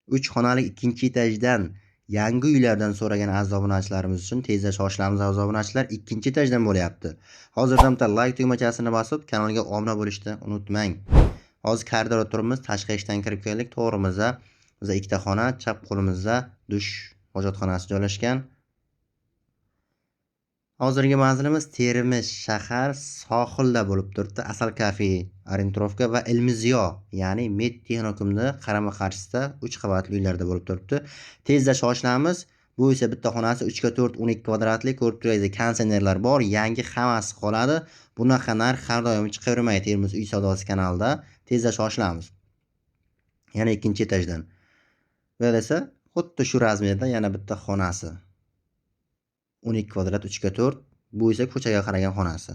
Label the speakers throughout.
Speaker 1: 3 xonali ikkinchi etajdan yangi uylardan so'ragan aziz obunachilarimiz uchun tezda shoshilamiz aziz obunachilar, ikkinchi etajdan bo'lyapti. Hozirdan bitta like tugmachasini bosib kanalga obuna bo'lishni unutmang. Hozir koridorda turibmiz, tashqi eshikdan kirib keldik. To'g'rimizda bizda ikkita xona, chap qo'limizda dush hojatxonasi joylashgan. Hozirgi manzilimiz Termiz shahar sohilda bo'lib turibdi. Asal kafe, orientovka va Ilmiziyo, ya'ni Medtexnikumda qarama-qarshisida 3 qavatli uylarda bo'lib turibdi. Tezda shoshilamiz. Bu esa bitta xonasi 3x4 12 kvadratli, ko'rib turganingizdek konditsionerlar bor, yangi hammasi qoladi. Bunaqa narx har doim chiqavermaydi Termiz uy savdosi kanalida. Tezda shoshilamiz. Yana ikkinchi etajdan. Va esa xuddi shu razmerda yana bitta xonasi. 12 kvadrat 3x4, bu esa ko'chaga qaragan xonasi.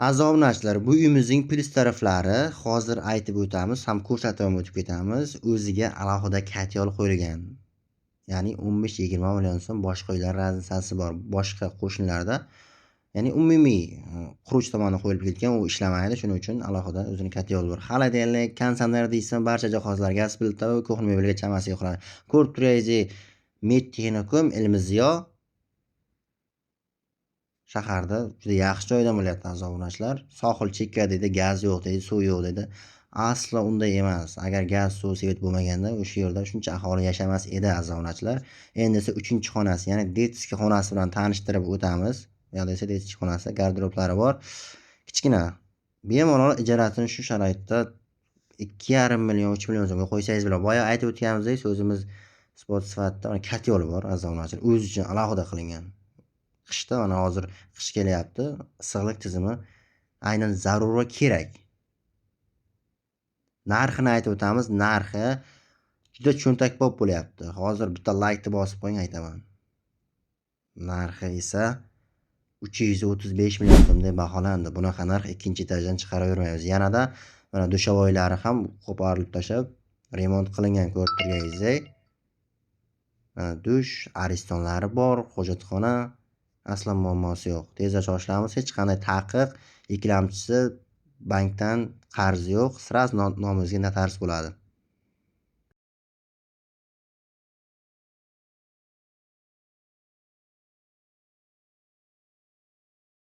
Speaker 1: Aziz obunachilar, bu uyimizning plyus taraflari hozir aytib o'tamiz, ham ko'rsatib o'tib ketamiz. O'ziga alohida katyol qo'yilgan. Ya'ni 15-20 million so'm boshqa uylar razisasi bor. Boshqa qo'shnilarda, ya'ni umumiy quruvchi tomonidan qo'yilib ketgan, u ishlamaydi, shuning uchun alohida o'zining katyoli bor. Xolodilnik, konditsioner deysan, barcha jihozlar, gaz plita va kuxni mebelga chamasi yo'qlar. Ko'rib turganingizdek, Medtexnikum Ilmiziyo shaharda juda yaxshi joyda bo'lyapti aziz obunachilar. Sohil chekka deydi, gaz yo'q deydi, suv yo'q deydi. Aslo unday emas. Agar gaz, suv, svet bo'lmaganda o'sha yerda shuncha aholi yashamas edi aziz obunachilar. Endi esa 3-xonasi, ya'ni detskiy xonasi bilan tanishtirib o'tamiz. Bu yerda esa detskiy xonasi, garderoblari bor. Kichkina. Bemalol ijarasini shu sharoitda 2,5 million, 3 million so'mga qo'ysangiz bo'ladi. Boya aytib o'tganimizdek, so'zimiz isbot sifatida katyol bor aziz obunachilar. O'zi uchun alohida qilingan. Qishda mana hozir qish kelyapti, issiqlik tizimi aynan zarur va kerak. Narxini aytib o'tamiz. Narxi juda cho'ntakpop bo'lyapti. Hozir bitta like bosib qo'ying, aytaman. Narxi esa 335 million so'm deb baholandi. Bunaqa narx ikkinchi etajdan chiqaravermaymiz. Yanada mana dushovoylari ham qo'porilib tashab, remont qilingan, ko'rib turganingizdek. Mana dush, aristonlari bor, hojatxona. Aslan muammosi yo'q. Tezda shoshilamiz. Hech qanday taqiq, ikkilamchisi, bankdan qarz yo'q. Sraz nomimizga notarius bo'ladi.